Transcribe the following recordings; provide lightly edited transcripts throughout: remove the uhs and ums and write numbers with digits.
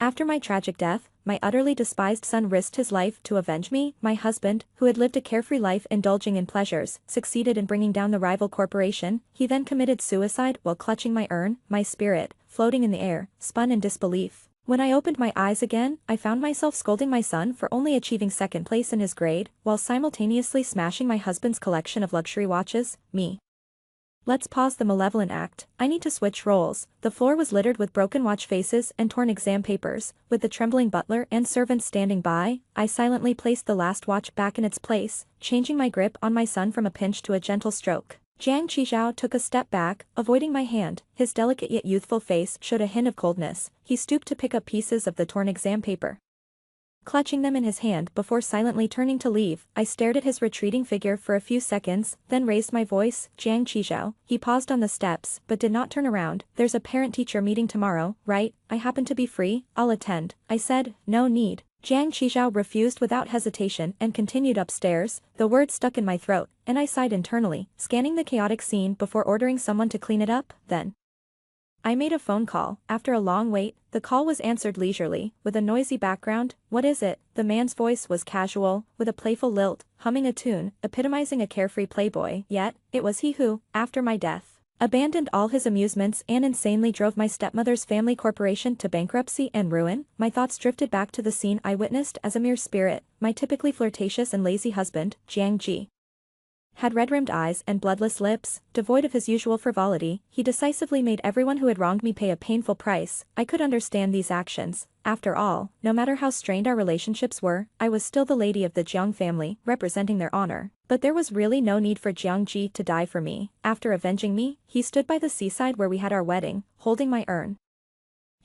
After my tragic death, my utterly despised son risked his life to avenge me. My husband, who had lived a carefree life indulging in pleasures, succeeded in bringing down the rival corporation. He then committed suicide while clutching my urn. My spirit, floating in the air, spun in disbelief. When I opened my eyes again, I found myself scolding my son for only achieving second place in his grade, while simultaneously smashing my husband's collection of luxury watches. Let's pause the malevolent act. I need to switch roles. The floor was littered with broken watch faces and torn exam papers. With the trembling butler and servants standing by, I silently placed the last watch back in its place, changing my grip on my son from a pinch to a gentle stroke. Jiang Qizhao took a step back, avoiding my hand. His delicate yet youthful face showed a hint of coldness. He stooped to pick up pieces of the torn exam paper. Clutching them in his hand before silently turning to leave, I stared at his retreating figure for a few seconds, then raised my voice. Jiang Qizhao. He paused on the steps, but did not turn around. There's a parent-teacher meeting tomorrow, right? I happen to be free, I'll attend. I said, no need. Jiang Qizhao refused without hesitation and continued upstairs. The words stuck in my throat, and I sighed internally, scanning the chaotic scene before ordering someone to clean it up. Then I made a phone call. After a long wait, the call was answered leisurely, with a noisy background. What is it? The man's voice was casual, with a playful lilt, humming a tune, epitomizing a carefree playboy. Yet, it was he who, after my death, abandoned all his amusements and insanely drove my stepmother's family corporation to bankruptcy and ruin. My thoughts drifted back to the scene I witnessed as a mere spirit. My typically flirtatious and lazy husband, Jiang Ji, had red-rimmed eyes and bloodless lips. Devoid of his usual frivolity, he decisively made everyone who had wronged me pay a painful price. I could understand these actions. After all, no matter how strained our relationships were, I was still the lady of the Jiang family, representing their honor. But there was really no need for Jiang Ji to die for me. After avenging me, he stood by the seaside where we had our wedding, holding my urn.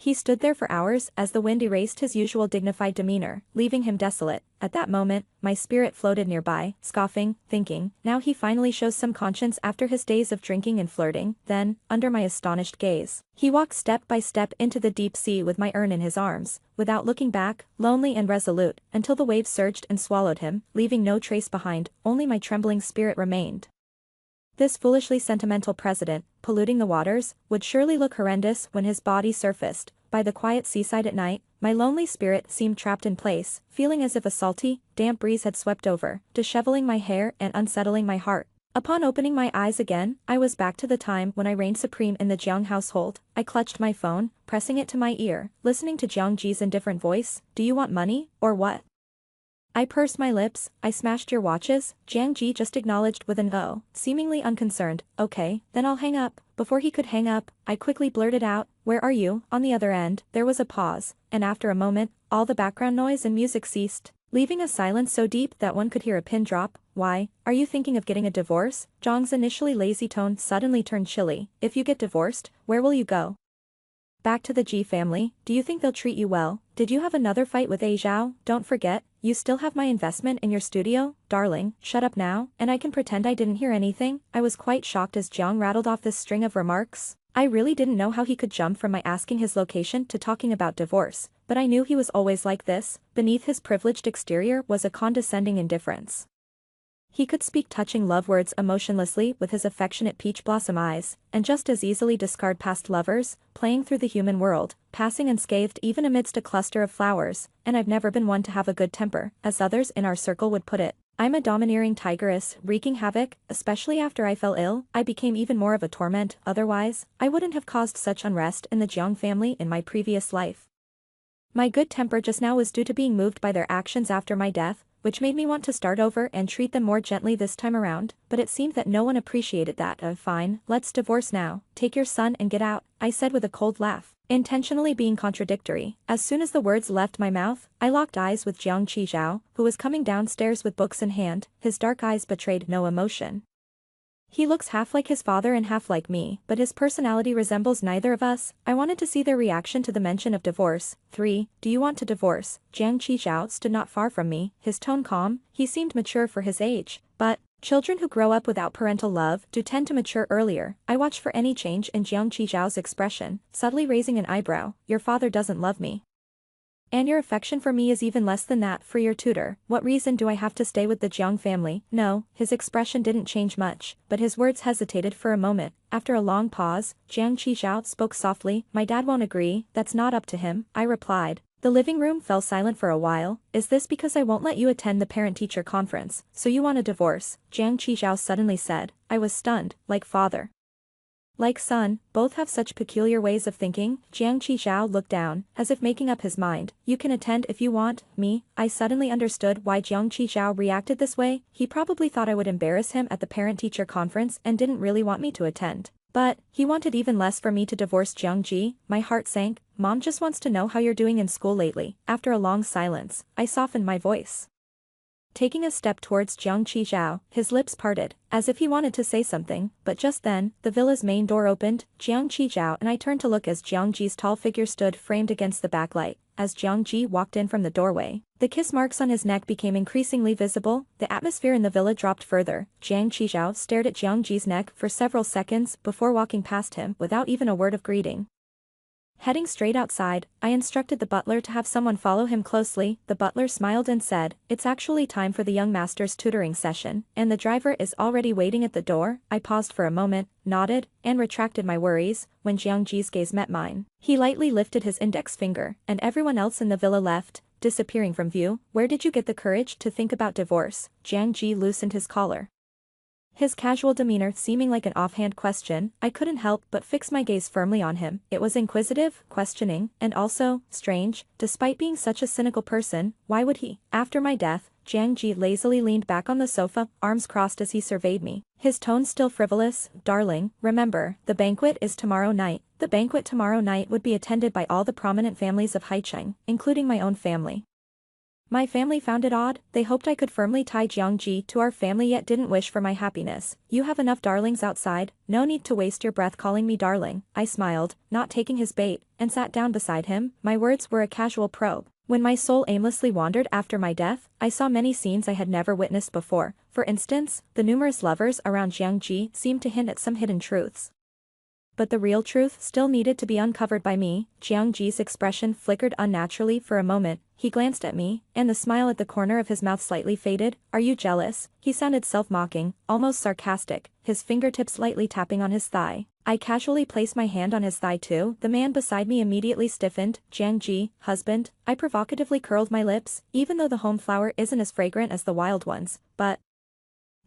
He stood there for hours as the wind erased his usual dignified demeanor, leaving him desolate. At that moment, my spirit floated nearby, scoffing, thinking, now he finally shows some conscience after his days of drinking and flirting. Then, under my astonished gaze, he walked step by step into the deep sea with my urn in his arms, without looking back, lonely and resolute, until the waves surged and swallowed him, leaving no trace behind. Only my trembling spirit remained. This foolishly sentimental president, polluting the waters, would surely look horrendous when his body surfaced. By the quiet seaside at night, my lonely spirit seemed trapped in place, feeling as if a salty, damp breeze had swept over, disheveling my hair and unsettling my heart. Upon opening my eyes again, I was back to the time when I reigned supreme in the Jiang household. I clutched my phone, pressing it to my ear, listening to Jiang Ji's indifferent voice. Do you want money, or what? I pursed my lips. I smashed your watches. Jiang Ji just acknowledged with an "oh," seemingly unconcerned. Okay, then I'll hang up. Before he could hang up, I quickly blurted out, where are you? On the other end, there was a pause, and after a moment, all the background noise and music ceased, leaving a silence so deep that one could hear a pin drop. Why, are you thinking of getting a divorce? Zhang's initially lazy tone suddenly turned chilly. If you get divorced, where will you go? Back to the Ji family. Do you think they'll treat you well? Did you have another fight with A Zhao? Don't forget, you still have my investment in your studio? Darling, shut up now, and I can pretend I didn't hear anything. I was quite shocked as Jiang rattled off this string of remarks. I really didn't know how he could jump from my asking his location to talking about divorce, but I knew he was always like this. Beneath his privileged exterior was a condescending indifference. He could speak touching love words emotionlessly with his affectionate peach blossom eyes, and just as easily discard past lovers, playing through the human world, passing unscathed even amidst a cluster of flowers. And I've never been one to have a good temper, as others in our circle would put it. I'm a domineering tigress, wreaking havoc. Especially after I fell ill, I became even more of a torment. Otherwise, I wouldn't have caused such unrest in the Jiang family in my previous life. My good temper just now was due to being moved by their actions after my death, which made me want to start over and treat them more gently this time around, but it seemed that no one appreciated that. Fine, let's divorce now. Take your son and get out, I said with a cold laugh, intentionally being contradictory. As soon as the words left my mouth, I locked eyes with Jiang Qizhao, who was coming downstairs with books in hand. His dark eyes betrayed no emotion. He looks half like his father and half like me, but his personality resembles neither of us. I wanted to see their reaction to the mention of divorce. 3. Do you want to divorce? Jiang Qizhao stood not far from me, his tone calm. He seemed mature for his age, but children who grow up without parental love do tend to mature earlier. I watched for any change in Jiang Qizhao's expression, subtly raising an eyebrow. Your father doesn't love me. And your affection for me is even less than that for your tutor. What reason do I have to stay with the Jiang family? No, his expression didn't change much, but his words hesitated for a moment. After a long pause, Jiang Qizhao spoke softly. My dad won't agree. That's not up to him, I replied. The living room fell silent for a while. Is this because I won't let you attend the parent-teacher conference, so you want a divorce? Jiang Qizhao suddenly said. I was stunned, like father. Like son, both have such peculiar ways of thinking. Jiang Qizhao looked down, as if making up his mind. You can attend if you want, me. I suddenly understood why Jiang Qizhao reacted this way. He probably thought I would embarrass him at the parent-teacher conference and didn't really want me to attend. But, he wanted even less for me to divorce Jiang Ji. My heart sank. Mom just wants to know how you're doing in school lately. After a long silence, I softened my voice. Taking a step towards Jiang Qizhao, his lips parted, as if he wanted to say something, but just then, the villa's main door opened. Jiang Qizhao and I turned to look as Jiang Ji's tall figure stood framed against the backlight. As Jiang Ji walked in from the doorway, the kiss marks on his neck became increasingly visible. The atmosphere in the villa dropped further. Jiang Qizhao stared at Jiang Ji's neck for several seconds before walking past him without even a word of greeting. Heading straight outside, I instructed the butler to have someone follow him closely. The butler smiled and said, it's actually time for the young master's tutoring session, and the driver is already waiting at the door. I paused for a moment, nodded, and retracted my worries. When Jiang Ji's gaze met mine, he lightly lifted his index finger, and everyone else in the villa left, disappearing from view. Where did you get the courage to think about divorce? Jiang Ji loosened his collar. His casual demeanor seeming like an offhand question, I couldn't help but fix my gaze firmly on him. It was inquisitive, questioning, and also, strange. Despite being such a cynical person, why would he? After my death, Jiang Ji lazily leaned back on the sofa, arms crossed as he surveyed me. His tone still frivolous. Darling, remember, the banquet is tomorrow night. The banquet tomorrow night would be attended by all the prominent families of Haicheng, including my own family. My family found it odd. They hoped I could firmly tie Jiang Ji to our family yet didn't wish for my happiness. You have enough darlings outside, no need to waste your breath calling me darling. I smiled, not taking his bait, and sat down beside him. My words were a casual probe. When my soul aimlessly wandered after my death, I saw many scenes I had never witnessed before. For instance, the numerous lovers around Jiang Ji seemed to hint at some hidden truths. But the real truth still needed to be uncovered by me. Jiang Ji's expression flickered unnaturally for a moment. He glanced at me, and the smile at the corner of his mouth slightly faded. Are you jealous? He sounded self-mocking, almost sarcastic, his fingertips lightly tapping on his thigh. I casually placed my hand on his thigh too. The man beside me immediately stiffened. Jiang Ji, husband. I provocatively curled my lips, even though the home flower isn't as fragrant as the wild ones, but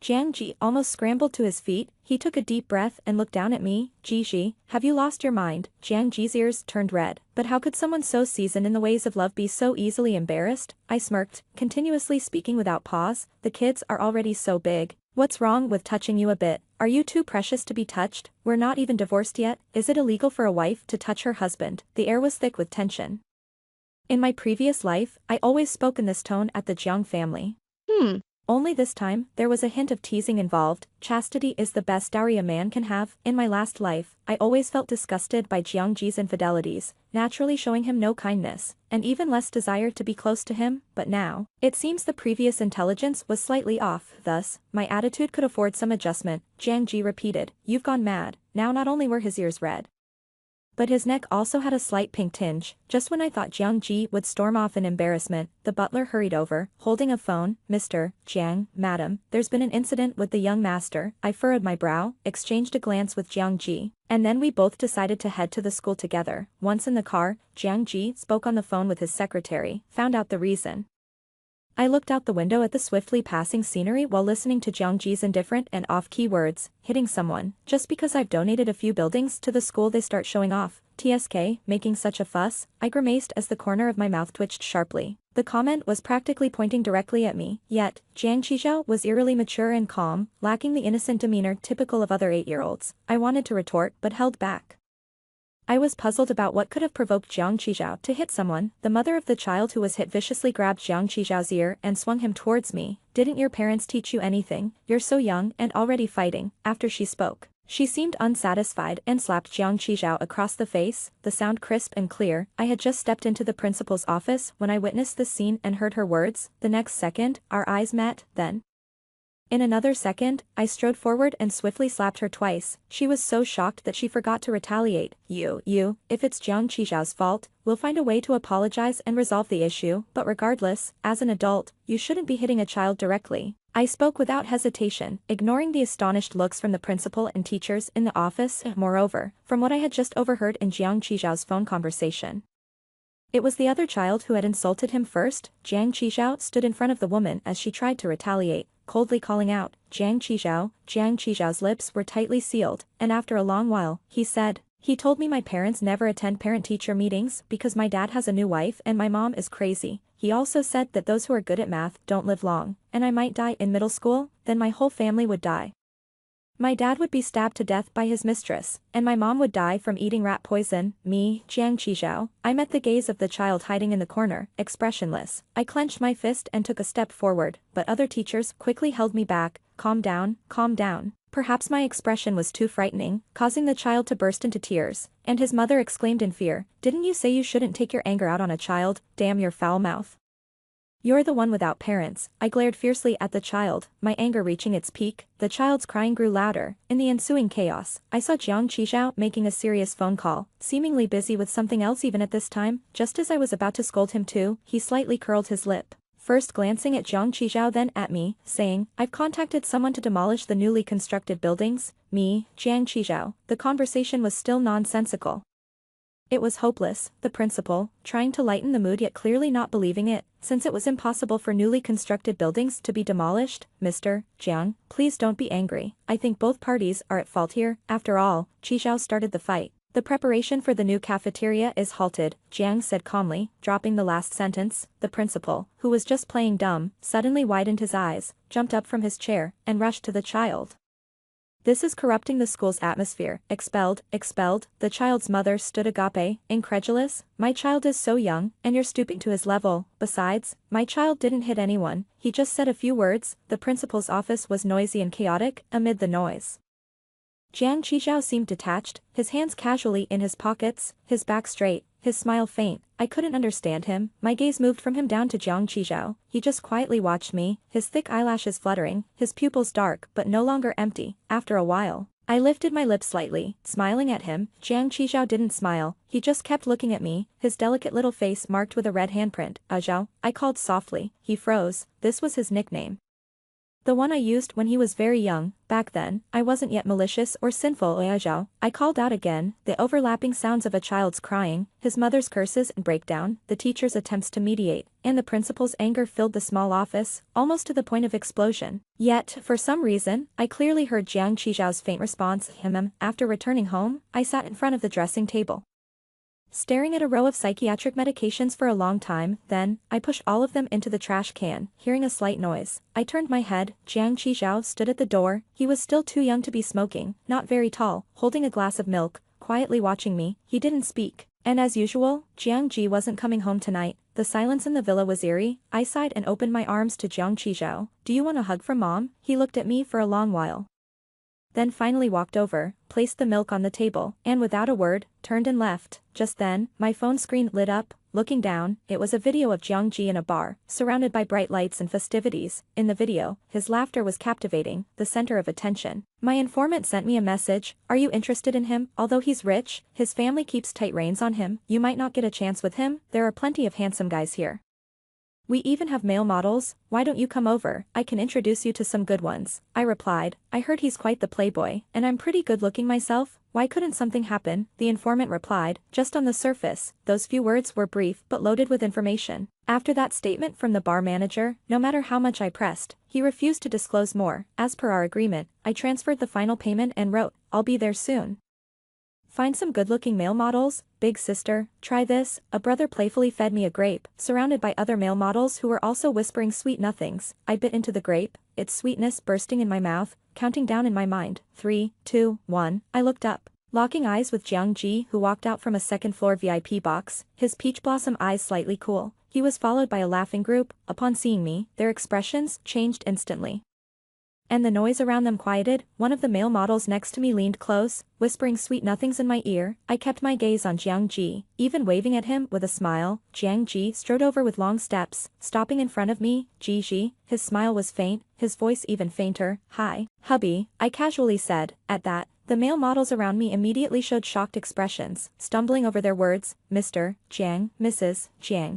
Jiang Ji almost scrambled to his feet. He took a deep breath and looked down at me. Ji, have you lost your mind? Jiang Ji's ears turned red. But how could someone so seasoned in the ways of love be so easily embarrassed? I smirked, continuously speaking without pause. The kids are already so big. What's wrong with touching you a bit? Are you too precious to be touched? We're not even divorced yet. Is it illegal for a wife to touch her husband? The air was thick with tension. In my previous life, I always spoke in this tone at the Jiang family. Only this time, there was a hint of teasing involved. Chastity is the best dowry a man can have. In my last life, I always felt disgusted by Jiang Ji's infidelities, naturally showing him no kindness, and even less desire to be close to him. But now, it seems the previous intelligence was slightly off. Thus, my attitude could afford some adjustment. Jiang Ji repeated, you've gone mad. Now not only were his ears red, but his neck also had a slight pink tinge. Just when I thought Jiang Ji would storm off in embarrassment, the butler hurried over, holding a phone. Mr. Jiang, madam, there's been an incident with the young master. I furrowed my brow, exchanged a glance with Jiang Ji, and then we both decided to head to the school together. Once in the car, Jiang Ji spoke on the phone with his secretary, found out the reason. I looked out the window at the swiftly passing scenery while listening to Jiang Ji's indifferent and off-key words. Hitting someone, just because I've donated a few buildings to the school they start showing off. TSK, making such a fuss. I grimaced as the corner of my mouth twitched sharply. The comment was practically pointing directly at me, yet, Jiang Qizhao was eerily mature and calm, lacking the innocent demeanor typical of other 8-year-olds. I wanted to retort but held back. I was puzzled about what could have provoked Jiang Qizhao to hit someone. The mother of the child who was hit viciously grabbed Jiang Qizhao's ear and swung him towards me. Didn't your parents teach you anything? You're so young and already fighting. After she spoke, she seemed unsatisfied and slapped Jiang Qizhao across the face, the sound crisp and clear. I had just stepped into the principal's office when I witnessed this scene and heard her words. The next second, our eyes met, then, in another second, I strode forward and swiftly slapped her twice. She was so shocked that she forgot to retaliate. If it's Jiang Qizhao's fault, we'll find a way to apologize and resolve the issue, but regardless, as an adult, you shouldn't be hitting a child directly. I spoke without hesitation, ignoring the astonished looks from the principal and teachers in the office. Moreover, from what I had just overheard in Jiang Qizhao's phone conversation, It was the other child who had insulted him first. Jiang Qizhao stood in front of the woman as she tried to retaliate, coldly calling out, Jiang Qizhao. Jiang Qizhao's lips were tightly sealed, and after a long while, he said, he told me my parents never attend parent-teacher meetings because my dad has a new wife and my mom is crazy. He also said that those who are good at math don't live long, and I might die in middle school, then my whole family would die. My dad would be stabbed to death by his mistress, and my mom would die from eating rat poison. Me, Jiang Qizhao. I met the gaze of the child hiding in the corner, expressionless. I clenched my fist and took a step forward, but other teachers quickly held me back. Calm down, calm down. Perhaps my expression was too frightening, causing the child to burst into tears, and his mother exclaimed in fear, didn't you say you shouldn't take your anger out on a child? Damn your foul mouth. You're the one without parents. I glared fiercely at the child, my anger reaching its peak. The child's crying grew louder. In the ensuing chaos, I saw Jiang Qizhao making a serious phone call, seemingly busy with something else even at this time. Just as I was about to scold him too, he slightly curled his lip, first glancing at Jiang Qizhao then at me, saying, I've contacted someone to demolish the newly constructed buildings. Me, Jiang Qizhao. The conversation was still nonsensical. It was hopeless, the principal, trying to lighten the mood yet clearly not believing it, since it was impossible for newly constructed buildings to be demolished. Mr. Jiang, please don't be angry. I think both parties are at fault here. After all, Qizhao started the fight. The preparation for the new cafeteria is halted, Jiang said calmly, dropping the last sentence. The principal, who was just playing dumb, suddenly widened his eyes, jumped up from his chair, and rushed to the child. This is corrupting the school's atmosphere. Expelled, expelled. The child's mother stood agape, incredulous. My child is so young, and you're stooping to his level. Besides, my child didn't hit anyone, he just said a few words. The principal's office was noisy and chaotic. Amid the noise, Jiang Qizhao seemed detached, his hands casually in his pockets, his back straight, his smile faint. I couldn't understand him. My gaze moved from him down to Jiang Qizhao. He just quietly watched me, his thick eyelashes fluttering, his pupils dark but no longer empty. After a while, I lifted my lips slightly, smiling at him. Jiang Qizhao didn't smile, he just kept looking at me, his delicate little face marked with a red handprint. Zhao, I called softly. He froze. This was his nickname. The one I used when he was very young. Back then, I wasn't yet malicious or sinful. Zhao. I called out again, the overlapping sounds of a child's crying, his mother's curses and breakdown, the teacher's attempts to mediate, and the principal's anger filled the small office, almost to the point of explosion. Yet, for some reason, I clearly heard Jiang Qizhao's faint response. After returning home, I sat in front of the dressing table, staring at a row of psychiatric medications for a long time. Then, I pushed all of them into the trash can, hearing a slight noise. I turned my head. Jiang Qizhao stood at the door. He was still too young to be smoking, not very tall, holding a glass of milk, quietly watching me. He didn't speak. And as usual, Jiang Ji wasn't coming home tonight. The silence in the villa was eerie. I sighed and opened my arms to Jiang Qizhao. Do you want a hug from Mom? He looked at me for a long while, then finally walked over, placed the milk on the table, and without a word, turned and left. Just then, my phone screen lit up. Looking down, it was a video of Jiang Ji in a bar, surrounded by bright lights and festivities. In the video, his laughter was captivating, the center of attention. My informant sent me a message. Are you interested in him? Although he's rich, his family keeps tight reins on him. You might not get a chance with him. There are plenty of handsome guys here. We even have male models. Why don't you come over? I can introduce you to some good ones. I replied. I heard he's quite the playboy, and I'm pretty good looking myself. Why couldn't something happen? The informant replied. Just on the surface. Those few words were brief but loaded with information. After that statement from the bar manager, no matter how much I pressed, he refused to disclose more. As per our agreement, I transferred the final payment and wrote, I'll be there soon. Find some good-looking male models. Big sister, try this. A brother playfully fed me a grape, surrounded by other male models who were also whispering sweet nothings. I bit into the grape, its sweetness bursting in my mouth, counting down in my mind. 3, 2, 1. I looked up, locking eyes with Jiang Ji, who walked out from a second-floor VIP box, his peach blossom eyes slightly cool. He was followed by a laughing group. Upon seeing me, their expressions changed instantly, and the noise around them quieted. One of the male models next to me leaned close, whispering sweet nothings in my ear. I kept my gaze on Jiang Ji, even waving at him with a smile. Jiang Ji strode over with long steps, stopping in front of me. Ji. His smile was faint, his voice even fainter. Hi, hubby, I casually said. At that, the male models around me immediately showed shocked expressions, stumbling over their words. Mr. Jiang, Mrs. Jiang.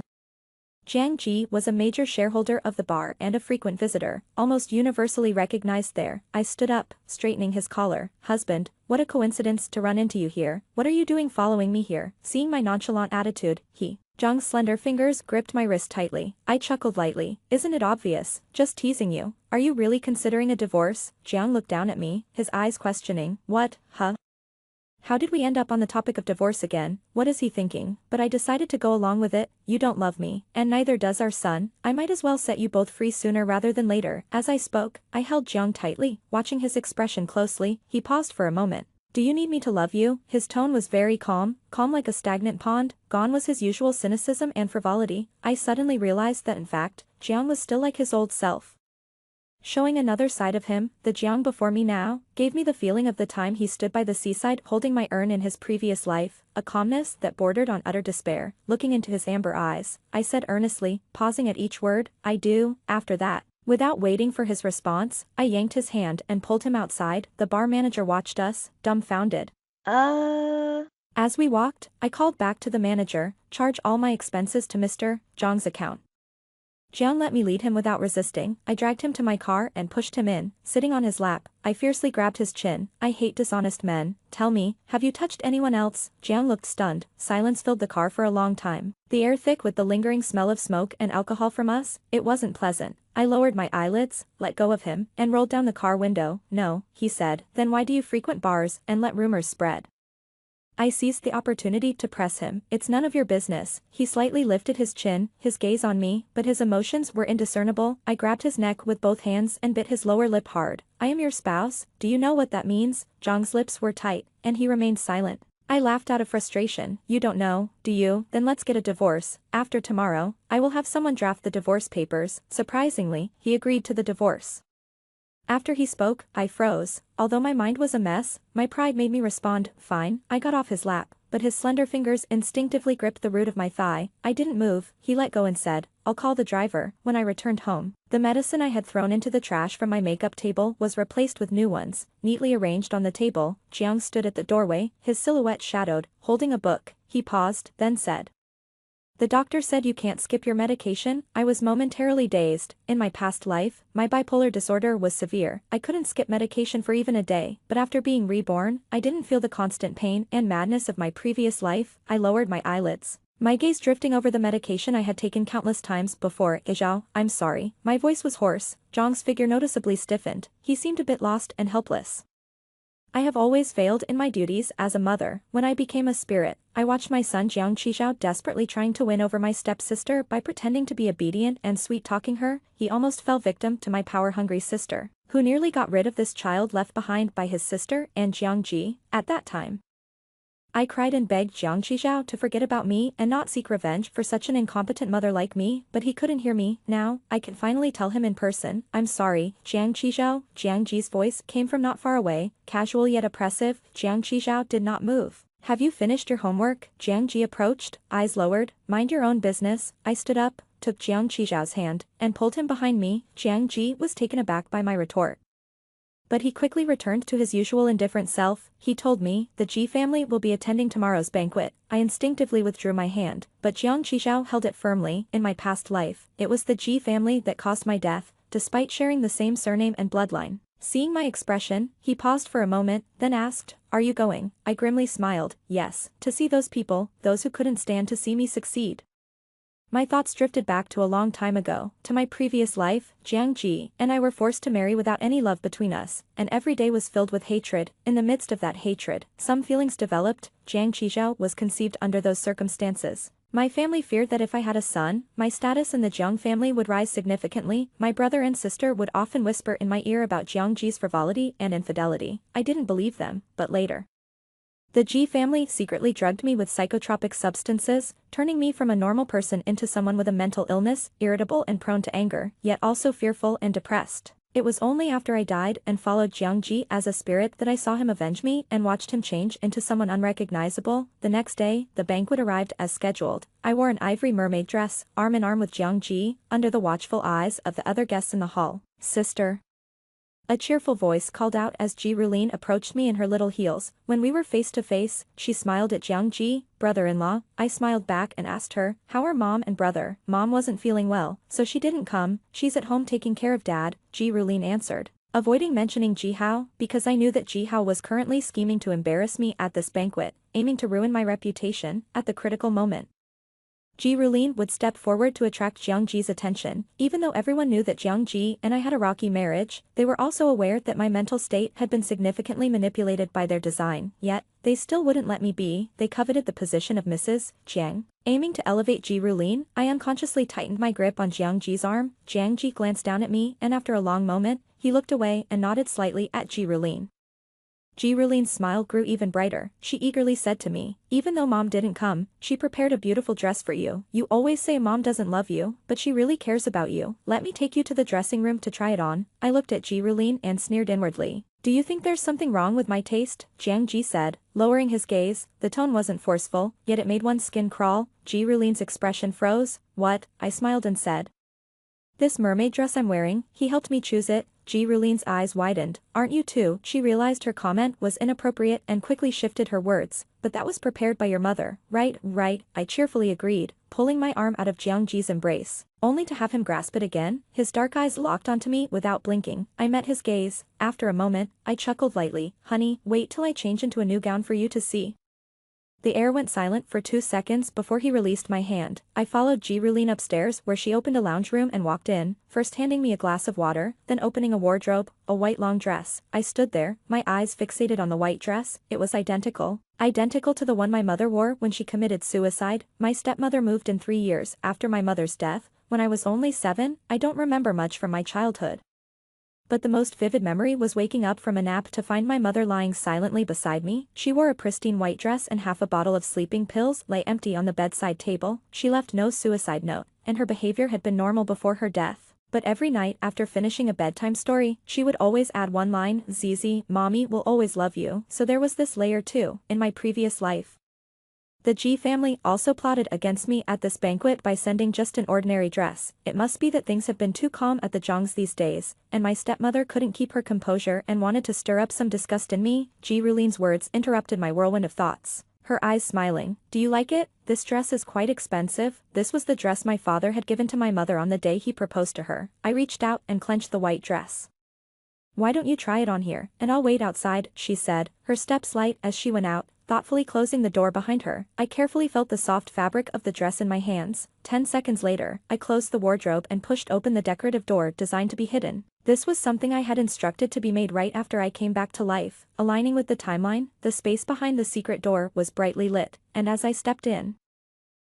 Jiang Ji was a major shareholder of the bar and a frequent visitor, almost universally recognized there. I stood up, straightening his collar. Husband, what a coincidence to run into you here. What are you doing following me here? Seeing my nonchalant attitude, he Jiang's slender fingers gripped my wrist tightly. I chuckled lightly. Isn't it obvious? Just teasing you. Are you really considering a divorce? Jiang looked down at me, his eyes questioning. What, huh? How did we end up on the topic of divorce again? What is he thinking? But I decided to go along with it. You don't love me, and neither does our son. I might as well set you both free sooner rather than later. As I spoke, I held Jiang tightly, watching his expression closely. He paused for a moment. Do you need me to love you? His tone was very calm like a stagnant pond. Gone was his usual cynicism and frivolity. I suddenly realized that in fact, Jiang was still like his old self. Showing another side of him, the Jiang before me now, gave me the feeling of the time he stood by the seaside holding my urn in his previous life, a calmness that bordered on utter despair. Looking into his amber eyes, I said earnestly, pausing at each word, I do. After that, without waiting for his response, I yanked his hand and pulled him outside. The bar manager watched us, dumbfounded. As we walked, I called back to the manager, charge all my expenses to Mr. Jiang's account. Jiang let me lead him without resisting. I dragged him to my car and pushed him in. Sitting on his lap, I fiercely grabbed his chin. I hate dishonest men. Tell me, have you touched anyone else? Jiang looked stunned. Silence filled the car for a long time. The air thick with the lingering smell of smoke and alcohol from us. It wasn't pleasant. I lowered my eyelids, let go of him, and rolled down the car window. No, he said. Then why do you frequent bars and let rumors spread? I seized the opportunity to press him. It's none of your business. He slightly lifted his chin, his gaze on me, but his emotions were indiscernible. I grabbed his neck with both hands and bit his lower lip hard. I am your spouse. Do you know what that means? Jiang's lips were tight, and he remained silent. I laughed out of frustration. You don't know, do you? Then let's get a divorce. After tomorrow, I will have someone draft the divorce papers. Surprisingly, he agreed to the divorce. After he spoke, I froze. Although my mind was a mess, my pride made me respond, fine. I got off his lap, but his slender fingers instinctively gripped the root of my thigh. I didn't move. He let go and said, I'll call the driver. When I returned home, the medicine I had thrown into the trash from my makeup table was replaced with new ones, neatly arranged on the table. Jiang stood at the doorway, his silhouette shadowed, holding a book. He paused, then said, the doctor said you can't skip your medication. I was momentarily dazed. In my past life, my bipolar disorder was severe. I couldn't skip medication for even a day, but after being reborn, I didn't feel the constant pain and madness of my previous life. I lowered my eyelids, my gaze drifting over the medication I had taken countless times before. Zhao, I'm sorry. My voice was hoarse. Zhang's figure noticeably stiffened. He seemed a bit lost and helpless. I have always failed in my duties as a mother. When I became a spirit, I watched my son Jiang Qizhao desperately trying to win over my stepsister by pretending to be obedient and sweet-talking her. He almost fell victim to my power-hungry sister, who nearly got rid of this child left behind by his sister and Jiang Ji. At that time, I cried and begged Jiang Qizhao to forget about me and not seek revenge for such an incompetent mother like me, but he couldn't hear me. Now, I can finally tell him in person, I'm sorry, Jiang Qizhao. Jiang Ji's voice came from not far away, casual yet oppressive. Jiang Qizhao did not move. Have you finished your homework? Jiang Ji approached, eyes lowered. Mind your own business. I stood up, took Jiang Qizhao's hand, and pulled him behind me. Jiang Ji was taken aback by my retort, but he quickly returned to his usual indifferent self. He told me, the Ji family will be attending tomorrow's banquet. I instinctively withdrew my hand, but Jiang Qizhao held it firmly. In my past life, it was the Ji family that caused my death, despite sharing the same surname and bloodline. Seeing my expression, he paused for a moment, then asked, are you going? I grimly smiled, yes, to see those people, those who couldn't stand to see me succeed. My thoughts drifted back to a long time ago, to my previous life. Jiang Ji and I were forced to marry without any love between us, and every day was filled with hatred. In the midst of that hatred, some feelings developed. Jiang Qizhao was conceived under those circumstances. My family feared that if I had a son, my status in the Jiang family would rise significantly. My brother and sister would often whisper in my ear about Jiang Ji's frivolity and infidelity. I didn't believe them, but later, the Ji family secretly drugged me with psychotropic substances, turning me from a normal person into someone with a mental illness, irritable and prone to anger, yet also fearful and depressed. It was only after I died and followed Jiang Ji as a spirit that I saw him avenge me and watched him change into someone unrecognizable. The next day, the banquet arrived as scheduled. I wore an ivory mermaid dress, arm in arm with Jiang Ji, under the watchful eyes of the other guests in the hall. Sister, a cheerful voice called out as Heroine approached me in her little heels. When we were face to face, she smiled at Jiang Ji, brother-in-law. I smiled back and asked her, how are mom and brother? Mom wasn't feeling well, so she didn't come. She's at home taking care of dad, Heroine answered, avoiding mentioning Jihao, because I knew that Jihao was currently scheming to embarrass me at this banquet, aiming to ruin my reputation at the critical moment. Ji Rulin would step forward to attract Jiang Ji's attention. Even though everyone knew that Jiang Ji and I had a rocky marriage, they were also aware that my mental state had been significantly manipulated by their design. Yet, they still wouldn't let me be. They coveted the position of Mrs. Jiang. Aiming to elevate Ji Rulin, I unconsciously tightened my grip on Jiang Ji's arm. Jiang Ji glanced down at me, and after a long moment, he looked away and nodded slightly at Ji Rulin. Ji Rulin's smile grew even brighter. She eagerly said to me, "Even though Mom didn't come, she prepared a beautiful dress for you. You always say Mom doesn't love you, but she really cares about you. Let me take you to the dressing room to try it on." I looked at Ji Rulin and sneered inwardly. "Do you think there's something wrong with my taste?" Jiang Ji said, lowering his gaze. The tone wasn't forceful, yet it made one's skin crawl. Ji Rulin's expression froze. "What?" I smiled and said. "This mermaid dress I'm wearing, he helped me choose it." Ji Rulin's eyes widened. "Aren't you too?" She realized her comment was inappropriate and quickly shifted her words. "But that was prepared by your mother." Right, I cheerfully agreed, pulling my arm out of Jiang Ji's embrace, only to have him grasp it again. His dark eyes locked onto me without blinking. I met his gaze. After a moment, I chuckled lightly. "Honey, wait till I change into a new gown for you to see." The air went silent for 2 seconds before he released my hand. I followed Ji Rulin upstairs where she opened a lounge room and walked in, first handing me a glass of water, then opening a wardrobe, a white long dress. I stood there, my eyes fixated on the white dress. It was identical. Identical to the one my mother wore when she committed suicide. My stepmother moved in 3 years after my mother's death. When I was only 7, I don't remember much from my childhood. But the most vivid memory was waking up from a nap to find my mother lying silently beside me. She wore a pristine white dress and half a bottle of sleeping pills lay empty on the bedside table. She left no suicide note, and her behavior had been normal before her death. But every night after finishing a bedtime story, she would always add one line, "Zizi, Mommy will always love you." So there was this layer too, in my previous life. The Ji family also plotted against me at this banquet by sending just an ordinary dress. It must be that things have been too calm at the Zhangs these days, and my stepmother couldn't keep her composure and wanted to stir up some disgust in me. Ji Rulin's words interrupted my whirlwind of thoughts. Her eyes smiling. "Do you like it? This dress is quite expensive." This was the dress my father had given to my mother on the day he proposed to her. I reached out and clenched the white dress. "Why don't you try it on here, and I'll wait outside," she said, her steps light as she went out, thoughtfully closing the door behind her. I carefully felt the soft fabric of the dress in my hands. 10 seconds later, I closed the wardrobe and pushed open the decorative door designed to be hidden. This was something I had instructed to be made right after I came back to life. Aligning with the timeline, the space behind the secret door was brightly lit, and as I stepped in,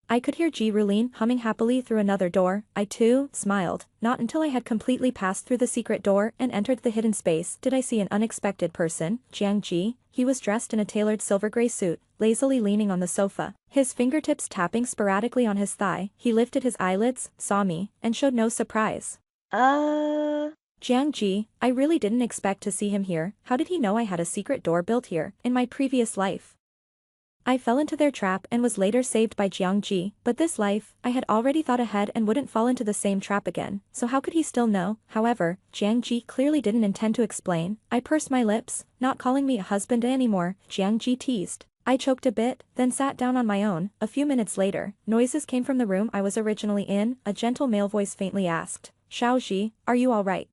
I could hear Ji Rulin humming happily through another door. I too smiled. Not until I had completely passed through the secret door and entered the hidden space did I see an unexpected person, Jiang Ji. He was dressed in a tailored silver gray suit, lazily leaning on the sofa, his fingertips tapping sporadically on his thigh. He lifted his eyelids, saw me, and showed no surprise. Jiang Ji, I really didn't expect to see him here. How did he know I had a secret door built here, in my previous life? I fell into their trap and was later saved by Jiang Ji, but this life, I had already thought ahead and wouldn't fall into the same trap again, so how could he still know? However, Jiang Ji clearly didn't intend to explain. I pursed my lips, "Not calling me a husband anymore," Jiang Ji teased. I choked a bit, then sat down on my own. A few minutes later, noises came from the room I was originally in. A gentle male voice faintly asked, "Xiao Ji, are you alright?"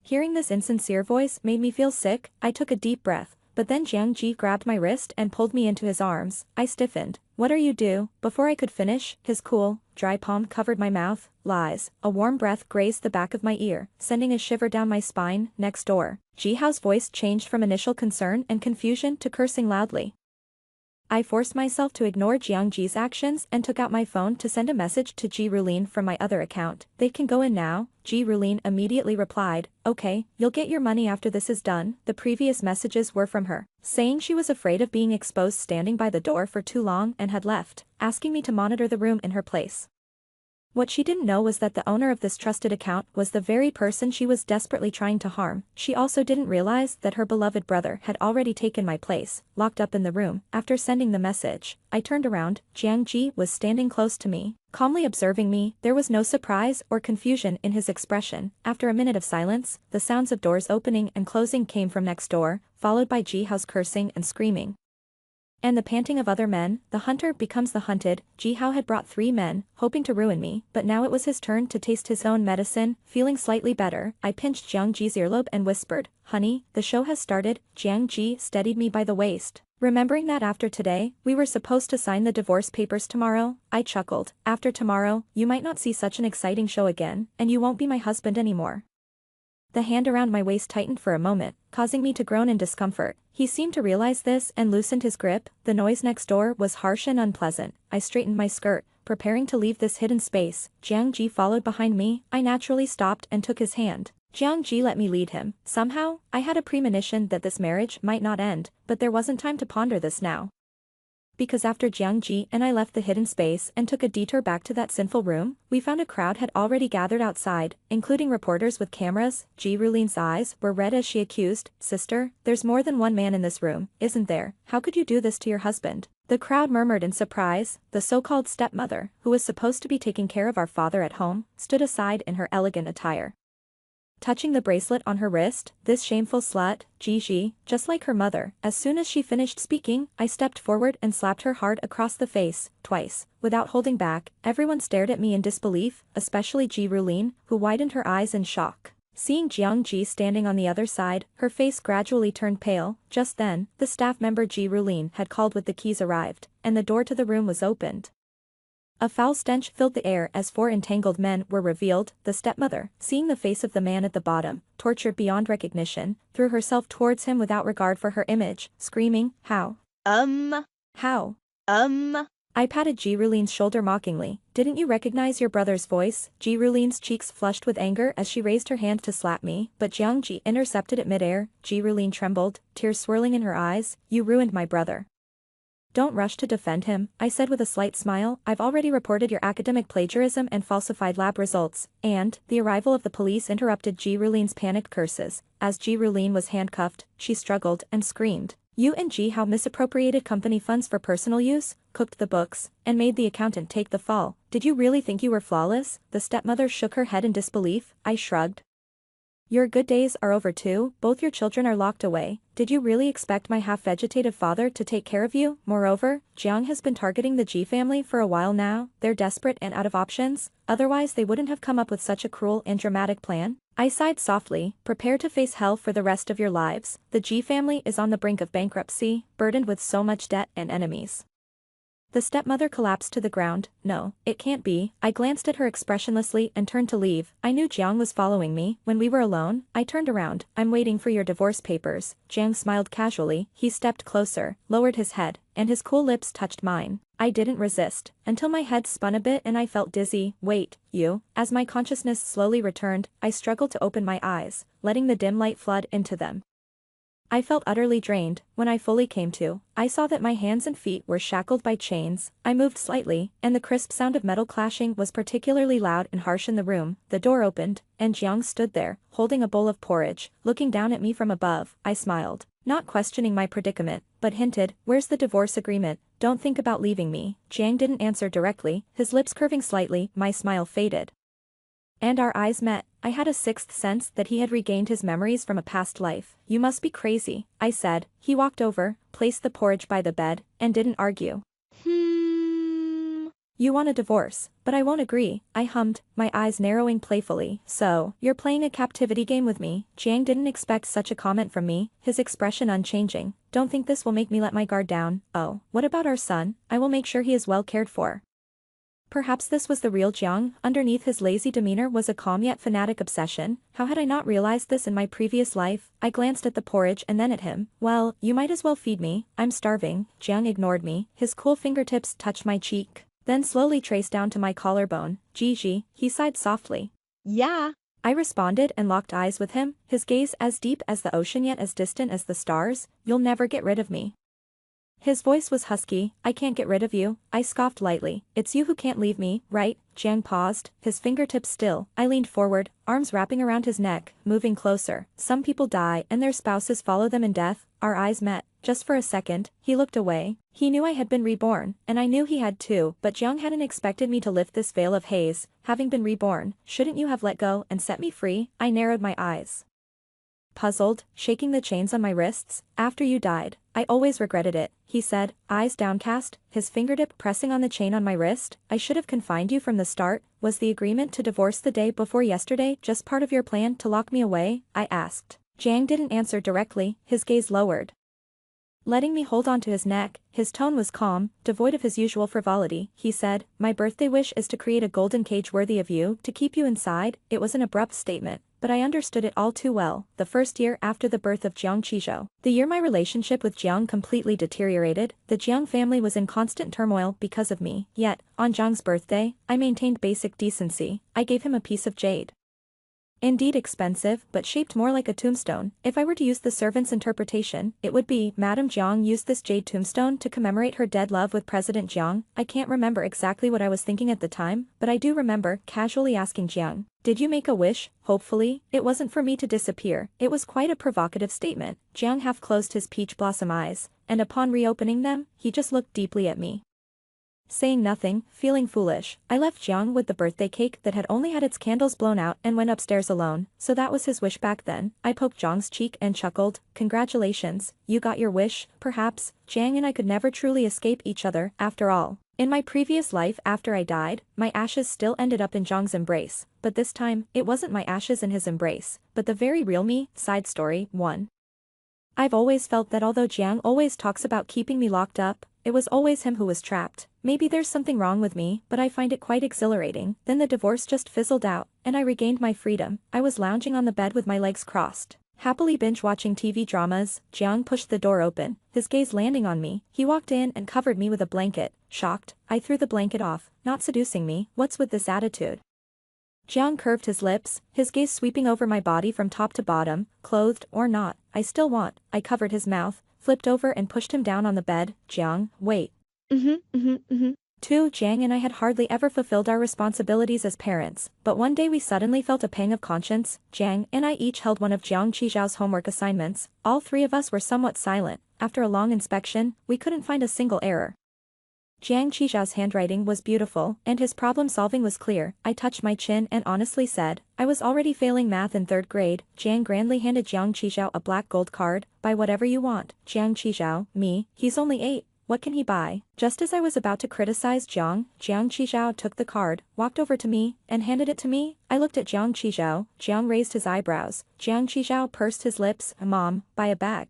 Hearing this insincere voice made me feel sick. I took a deep breath. But then Jiang Ji grabbed my wrist and pulled me into his arms. I stiffened. "What are you do?" Before I could finish, his cool, dry palm covered my mouth. Lies. A warm breath grazed the back of my ear, sending a shiver down my spine. Next door. Ji Hao's voice changed from initial concern and confusion to cursing loudly. I forced myself to ignore Jiang Ji's actions and took out my phone to send a message to Ji Rulin from my other account. "They can go in now." Ji Rulin immediately replied, "Okay, you'll get your money after this is done." The previous messages were from her, saying she was afraid of being exposed standing by the door for too long and had left, asking me to monitor the room in her place. What she didn't know was that the owner of this trusted account was the very person she was desperately trying to harm. She also didn't realize that her beloved brother had already taken my place, locked up in the room. After sending the message, I turned around. Jiang Ji was standing close to me, calmly observing me. There was no surprise or confusion in his expression. After a minute of silence, the sounds of doors opening and closing came from next door, followed by Ji Hao's cursing and screaming. And the panting of other men, the hunter becomes the hunted. Ji Hao had brought 3 men, hoping to ruin me, but now it was his turn to taste his own medicine. Feeling slightly better, I pinched Jiang Ji's earlobe and whispered, "Honey, the show has started." Jiang Ji steadied me by the waist. "Remembering that after today, we were supposed to sign the divorce papers tomorrow?" I chuckled. "After tomorrow, you might not see such an exciting show again, and you won't be my husband anymore." The hand around my waist tightened for a moment, causing me to groan in discomfort. He seemed to realize this and loosened his grip. The noise next door was harsh and unpleasant. I straightened my skirt, preparing to leave this hidden space. Jiang Ji followed behind me. I naturally stopped and took his hand. Jiang Ji let me lead him. Somehow, I had a premonition that this marriage might not end, but there wasn't time to ponder this now. Because after Jiang Ji and I left the hidden space and took a detour back to that sinful room, we found a crowd had already gathered outside, including reporters with cameras. Ji Rulin's eyes were red as she accused, "Sister, there's more than one man in this room, isn't there? How could you do this to your husband?" The crowd murmured in surprise. The so-called stepmother, who was supposed to be taking care of our father at home, stood aside in her elegant attire. Touching the bracelet on her wrist, this shameful slut, Gigi, just like her mother. As soon as she finished speaking, I stepped forward and slapped her hard across the face, twice. Without holding back, everyone stared at me in disbelief, especially Ji Rulin, who widened her eyes in shock. Seeing Jiang Ji standing on the other side, her face gradually turned pale. Just then, the staff member Ji Rulin had called with the keys arrived, and the door to the room was opened. A foul stench filled the air as 4 entangled men were revealed. The stepmother, seeing the face of the man at the bottom, tortured beyond recognition, threw herself towards him without regard for her image, screaming, "How? How?" I patted Ji Rulin's shoulder mockingly. "Didn't you recognize your brother's voice?" Ji Rulin's cheeks flushed with anger as she raised her hand to slap me, but Jiang Ji intercepted it midair. Ji Rulin trembled, tears swirling in her eyes. "You ruined my brother." "Don't rush to defend him," I said with a slight smile. "I've already reported your academic plagiarism and falsified lab results," and the arrival of the police interrupted Ji Rulin's panicked curses. As Ji Rulin was handcuffed, she struggled and screamed. "You and Ji Hao misappropriated company funds for personal use, cooked the books, and made the accountant take the fall. Did you really think you were flawless?" The stepmother shook her head in disbelief. I shrugged. "Your good days are over too. Both your children are locked away. Did you really expect my half-vegetative father to take care of you? Moreover, Jiang has been targeting the Ji family for a while now. They're desperate and out of options. Otherwise they wouldn't have come up with such a cruel and dramatic plan." I sighed softly. "Prepare to face hell for the rest of your lives. The Ji family is on the brink of bankruptcy, burdened with so much debt and enemies." The stepmother collapsed to the ground. "No, it can't be." I glanced at her expressionlessly and turned to leave. I knew Jiang was following me. When we were alone, I turned around. "I'm waiting for your divorce papers." Jiang smiled casually. He stepped closer, lowered his head, and his cool lips touched mine. I didn't resist, until my head spun a bit and I felt dizzy. "Wait, you?" As my consciousness slowly returned, I struggled to open my eyes, letting the dim light flood into them. I felt utterly drained. When I fully came to, I saw that my hands and feet were shackled by chains. I moved slightly, and the crisp sound of metal clashing was particularly loud and harsh in the room. The door opened, and Jiang stood there, holding a bowl of porridge, looking down at me from above. I smiled, not questioning my predicament, but hinted, "Where's the divorce agreement? Don't think about leaving me." Jiang didn't answer directly, his lips curving slightly. My smile faded. And our eyes met. I had a sixth sense that he had regained his memories from a past life. "You must be crazy," I said. He walked over, placed the porridge by the bed, and didn't argue. "You want a divorce, but I won't agree," I hummed, my eyes narrowing playfully. "So, you're playing a captivity game with me?" Jiang didn't expect such a comment from me, his expression unchanging. "Don't think this will make me let my guard down." "Oh, what about our son? I will make sure he is well cared for." Perhaps this was the real Jiang. Underneath his lazy demeanor was a calm yet fanatic obsession. How had I not realized this in my previous life? I glanced at the porridge and then at him. "Well, you might as well feed me. I'm starving." Jiang ignored me. His cool fingertips touched my cheek, then slowly traced down to my collarbone. "Gigi," he sighed softly. "Yeah." I responded and locked eyes with him, his gaze as deep as the ocean yet as distant as the stars. "You'll never get rid of me." His voice was husky. "I can't get rid of you," I scoffed lightly. "It's you who can't leave me, right?" Jiang paused, his fingertips still. I leaned forward, arms wrapping around his neck, moving closer. "Some people die and their spouses follow them in death." Our eyes met. Just for a second, he looked away. He knew I had been reborn, and I knew he had too, but Jiang hadn't expected me to lift this veil of haze. "Having been reborn, shouldn't you have let go and set me free?" I narrowed my eyes, puzzled, shaking the chains on my wrists. "After you died, I always regretted it, he said, eyes downcast, his fingertip pressing on the chain on my wrist. I should have confined you from the start. Was the agreement to divorce the day before yesterday just part of your plan to lock me away? I asked. Jiang didn't answer directly, his gaze lowered, letting me hold on to his neck. His tone was calm, devoid of his usual frivolity. He said, my birthday wish is to create a golden cage worthy of you, to keep you inside. It was an abrupt statement, but I understood it all too well. The first year after the birth of Jiang Qizhou, the year my relationship with Jiang completely deteriorated, the Jiang family was in constant turmoil because of me. Yet, on Jiang's birthday, I maintained basic decency. I gave him a piece of jade. Indeed expensive, but shaped more like a tombstone. If I were to use the servant's interpretation, it would be, Madame Jiang used this jade tombstone to commemorate her dead love with President Jiang. I can't remember exactly what I was thinking at the time, but I do remember casually asking Jiang, did you make a wish? Hopefully, it wasn't for me to disappear. It was quite a provocative statement. Jiang half closed his peach blossom eyes, and upon reopening them, he just looked deeply at me. Saying nothing, feeling foolish, I left Jiang with the birthday cake that had only had its candles blown out and went upstairs alone. So that was his wish back then. I poked Jiang's cheek and chuckled, congratulations, you got your wish. Perhaps, Jiang and I could never truly escape each other, after all. In my previous life after I died, my ashes still ended up in Jiang's embrace, but this time, it wasn't my ashes in his embrace, but the very real me. Side story 1. I've always felt that although Jiang always talks about keeping me locked up, it was always him who was trapped. Maybe there's something wrong with me, but I find it quite exhilarating. Then the divorce just fizzled out, and I regained my freedom. I was lounging on the bed with my legs crossed, happily binge-watching TV dramas. Jiang pushed the door open, his gaze landing on me. He walked in and covered me with a blanket. Shocked, I threw the blanket off. Not seducing me, what's with this attitude? Jiang curved his lips, his gaze sweeping over my body from top to bottom. Clothed or not, I still want. I covered his mouth, flipped over and pushed him down on the bed. Jiang, wait. 2. Jiang and I had hardly ever fulfilled our responsibilities as parents, but one day we suddenly felt a pang of conscience. Jiang and I each held one of Jiang Qizhou's homework assignments. All three of us were somewhat silent. After a long inspection, we couldn't find a single error. Jiang Qizhou's handwriting was beautiful, and his problem-solving was clear. I touched my chin and honestly said, I was already failing math in 3rd grade. Jiang grandly handed Jiang Qizhou a black gold card. Buy whatever you want. Jiang Qizhou, me, he's only 8. What can he buy? Just as I was about to criticize Jiang Qizhou took the card, walked over to me, and handed it to me. I looked at Jiang Qizhou. Jiang raised his eyebrows. Jiang Qizhou pursed his lips. Mom, buy a bag.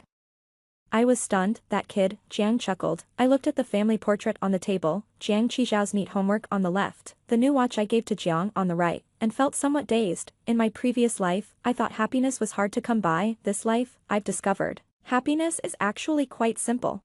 I was stunned. That kid, Jiang chuckled. I looked at the family portrait on the table, Jiang Qizhou's neat homework on the left, the new watch I gave to Jiang on the right, and felt somewhat dazed. In my previous life, I thought happiness was hard to come by. This life, I've discovered, happiness is actually quite simple.